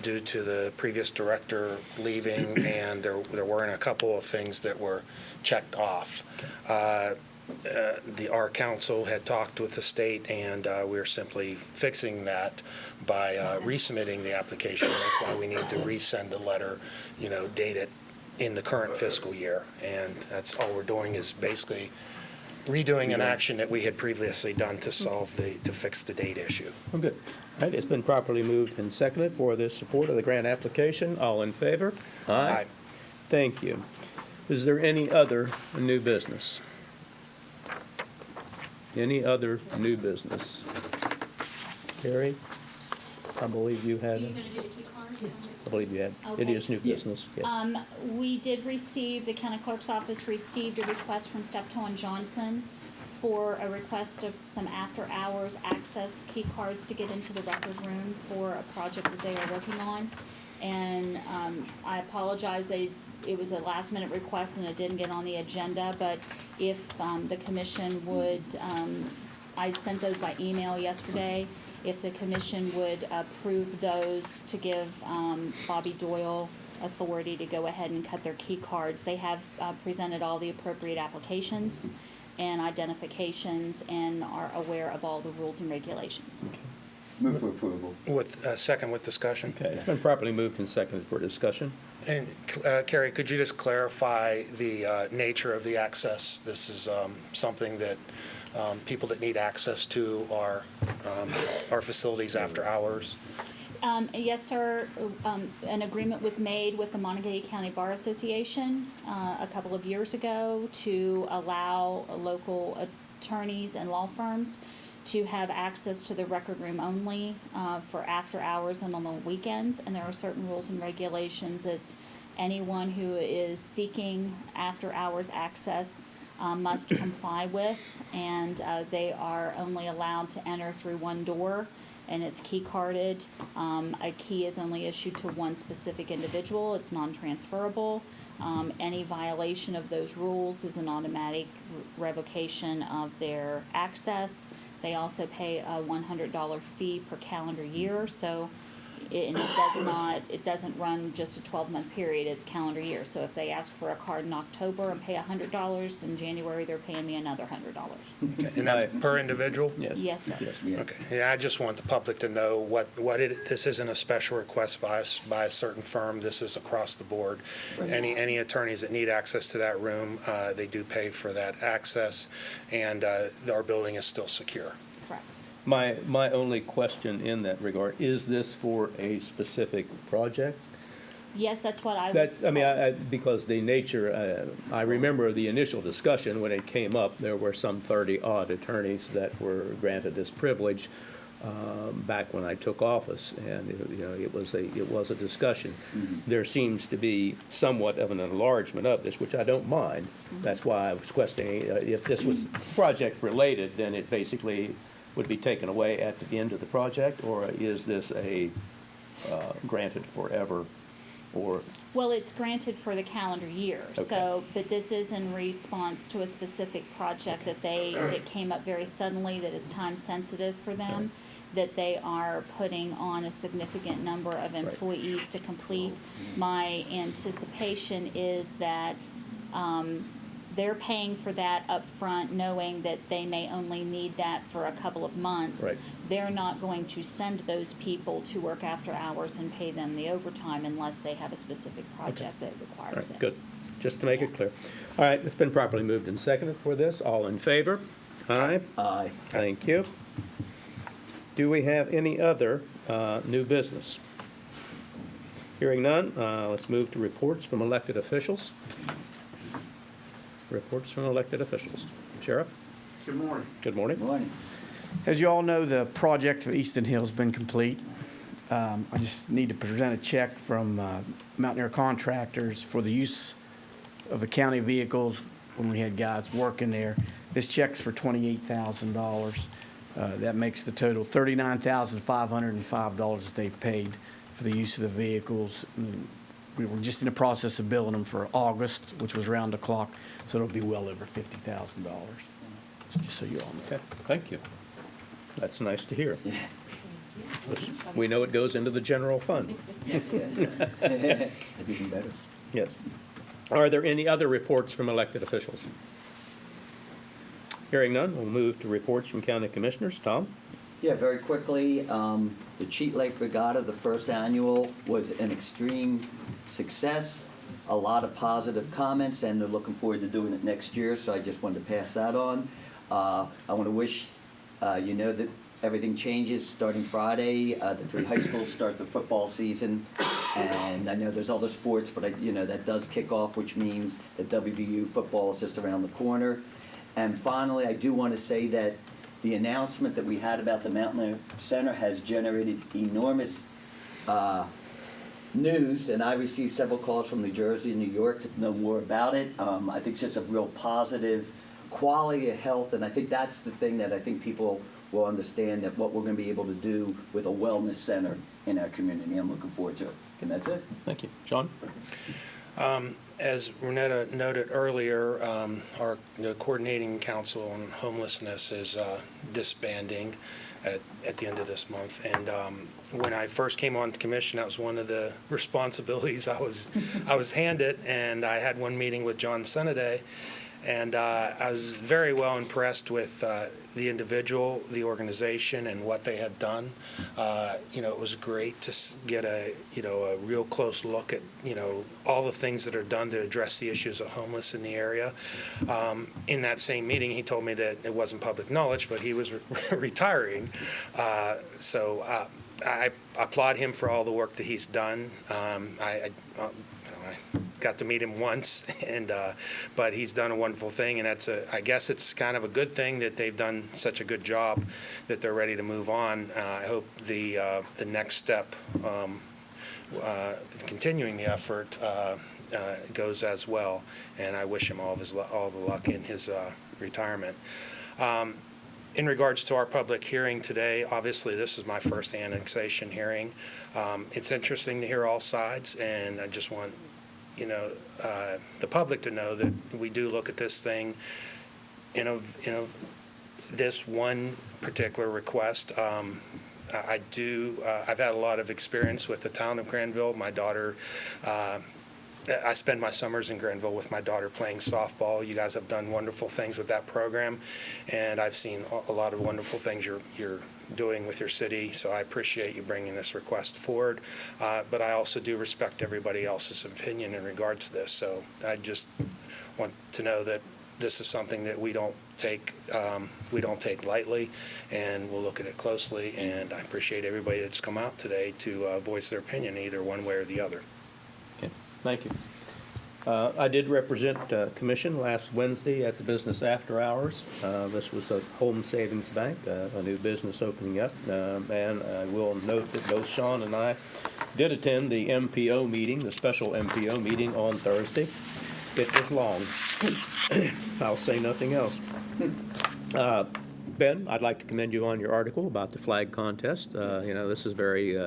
due to the previous director leaving, and there weren't a couple of things that were checked off. Our council had talked with the state, and we're simply fixing that by resubmitting the application. That's why we need to resend the letter, date it in the current fiscal year. And that's all we're doing, is basically redoing an action that we had previously done to fix the date issue. Oh, good. All right, it's been properly moved and seconded for the support of the grant application. All in favor? Aye. Thank you. Is there any other new business? Any other new business? Carrie, I believe you had. Are you going to do the key cards? I believe you had. It Okay. is new business, yes. We did receive, the county clerk's office received a request from Steptoe and Johnson for a request of some after-hours access key cards to get into the record room for a project that they are working on. And I apologize, it was a last-minute request and it didn't get on the agenda, but if the commission would, I sent those by email yesterday. If the commission would approve those to give Bobby Doyle authority to go ahead and cut their key cards. They have presented all the appropriate applications and identifications and are aware of all the rules and regulations. Move for approval. With, second with discussion. Okay, it's been properly moved and seconded for discussion. And Carrie, could you just clarify the nature of the access? This is something that people that need access to our facilities after hours? Yes, sir. An agreement was made with the Monongalia County Bar Association a couple of years ago to allow local attorneys and law firms to have access to the record room only for after hours and on the weekends. And there are certain rules and regulations that anyone who is seeking after hours access must comply with, and they are only allowed to enter through one door, and it's key carded. A key is only issued to one specific individual. It's non-transferable. Any violation of those rules is an automatic revocation of their access. They also pay a $100 fee per calendar year, so it doesn't run just a 12-month period, it's calendar year. So if they ask for a card in October and pay $100, in January they're paying me another $100. Okay, and that's per individual? Yes. Yes, sir. Yes. Okay, yeah, I just want the public to know this isn't a special request by a certain firm, this is across the board. Any attorneys that need access to that room, they do pay for that access, and our building is still secure. Correct. My only question in that regard, is this for a specific project? Yes, that's what I was told. Because the nature, I remember the initial discussion when it came up, there were some 30-odd attorneys that were granted this privilege back when I took office, and it was a discussion. There seems to be somewhat of an enlargement of this, which I don't mind. That's why I was questioning if this was project related, then it basically would be taken away at the end of the project, or is this a granted forever, or? Well, it's granted for the calendar year, Okay. so, but this is in response to a specific project that came up very suddenly, that is time sensitive for them, that they are putting on a significant number of employees to complete. My anticipation is that they're paying for that up front, knowing that they may only need that for a couple of months. Right. They're not going to send those people to work after hours and pay them the overtime unless they have a specific project that All requires right, it. good. Just to make it clear. All right, it's been properly moved and seconded for this. All in favor? Aye. Aye. Thank you. Do we have any other new business? Hearing none, let's move to reports from elected officials. Reports from elected officials. Sheriff? Good morning. Good morning. Morning. As you all know, the project of Easton Hill has been complete. I just need to present a check from Mountaineer Contractors for the use of the county vehicles when we had guys working there. This check's for $28,000. That makes the total $39,505 that they've paid for the use of the vehicles. We were just in the process of billing them for August, which was round the clock, so it'll be well over $50,000. Just so you all know. Okay, thank you. That's nice to hear. We know it goes into the general fund. Yes, yes. That's even better. Yes. Are there any other reports from elected officials? Hearing none, we'll move to reports from county commissioners. Tom? Yeah, very quickly, the Cheat Lake Regatta, the first annual, was an extreme success. A lot of positive comments, and they're looking forward to doing it next year, so I just wanted to pass that on. I want to wish, you know that everything changes starting Friday. The 3 high schools start the football season, and I know there's other sports, but you know that does kick off, which means that WVU football is just around the corner. And finally, I do want to say that the announcement that we had about the Mountain Center has generated enormous news, and I received several calls from New Jersey and New York to know more about it. I think it's just a real positive quality of health, and I think that's the thing that I think people will understand, that what we're going to be able to do with a wellness center in our community. I'm looking forward to it. And that's it. Thank you. John? As Renetta noted earlier, our coordinating council on homelessness is disbanding at the end of this month. And when I first came on commission, that was one of the responsibilities I was handed. And I had one meeting with John Senaday, and I was very well impressed with the individual, the organization, and what they had done. It was great to get a real close look at, all the things that are done to address the issues of homeless in the area. In that same meeting, he told me that it wasn't public knowledge, but he was retiring. So I applaud him for all the work that he's done. I got to meet him once, but he's done a wonderful thing, and I guess it's kind of a good thing that they've done such a good job that they're ready to move on. I hope the next step, continuing the effort, goes as well, and I wish him all the luck in his retirement. In regards to our public hearing today, obviously this is my first annexation hearing. It's interesting to hear all sides, and I just want the public to know that we do look at this thing this one particular request. I've had a lot of experience with the town of Granville. My daughter, I spend my summers in Granville with my daughter playing softball. You guys have done wonderful things with that program, and I've seen a lot of wonderful things you're doing with your city, so I appreciate you bringing this request forward. But I also do respect everybody else's opinion in regard to this, so I just want to know that this is something that we don't take lightly, and we'll look at it closely, and I appreciate everybody that's come out today to voice their opinion either one way or the other. Okay, thank you. I did represent Commission last Wednesday at the Business After Hours. This was a Home Savings Bank, a new business opening up, and I will note that both Sean and I did attend the MPO meeting, the special MPO meeting on Thursday. It was long. I'll say nothing else. Ben, I'd like to commend you on your article about the flag contest. This is very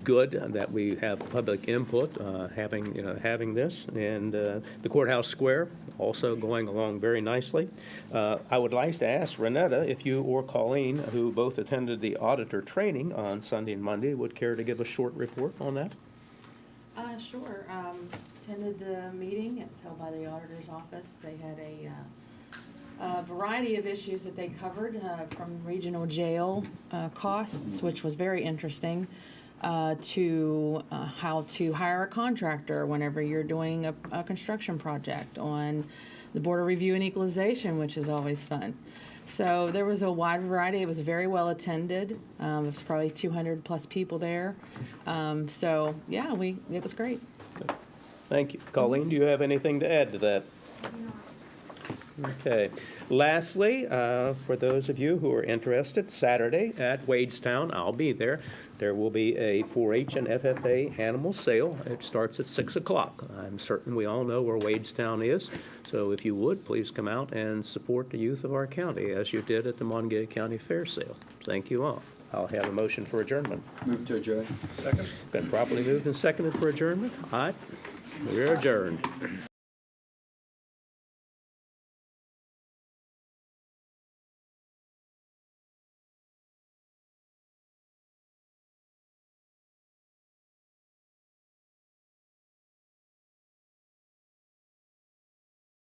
good that we have public input, having this, and the courthouse square also going along very nicely. I would like to ask Renetta if you or Colleen, who both attended the auditor training on Sunday and Monday, would care to give a short report on that. Sure. Attended the meeting. It was held by the auditor's office. They had a variety of issues that they covered, from regional jail costs, which was very interesting, to how to hire a contractor whenever you're doing a construction project, on the Board of Review and Equalization, which is always fun. So there was a wide variety. It was very well attended. There was probably 200 plus people there. So yeah, it was great. Good. Thank you. Colleen, do you have anything to add to that? Okay. Lastly, for those of you who are interested, Saturday at Wadestown, I'll be there. There will be a 4-H and FFA animal sale. It starts at 6 o'clock. I'm certain we all know where Wadestown is. So if you would, please come out and support the youth of our county as you did at the Monongalia County Fair Sale. Thank you all. I'll have a motion for adjournment. Move to adjourn. Second. Been properly moved and seconded for adjournment. Aye. We're adjourned.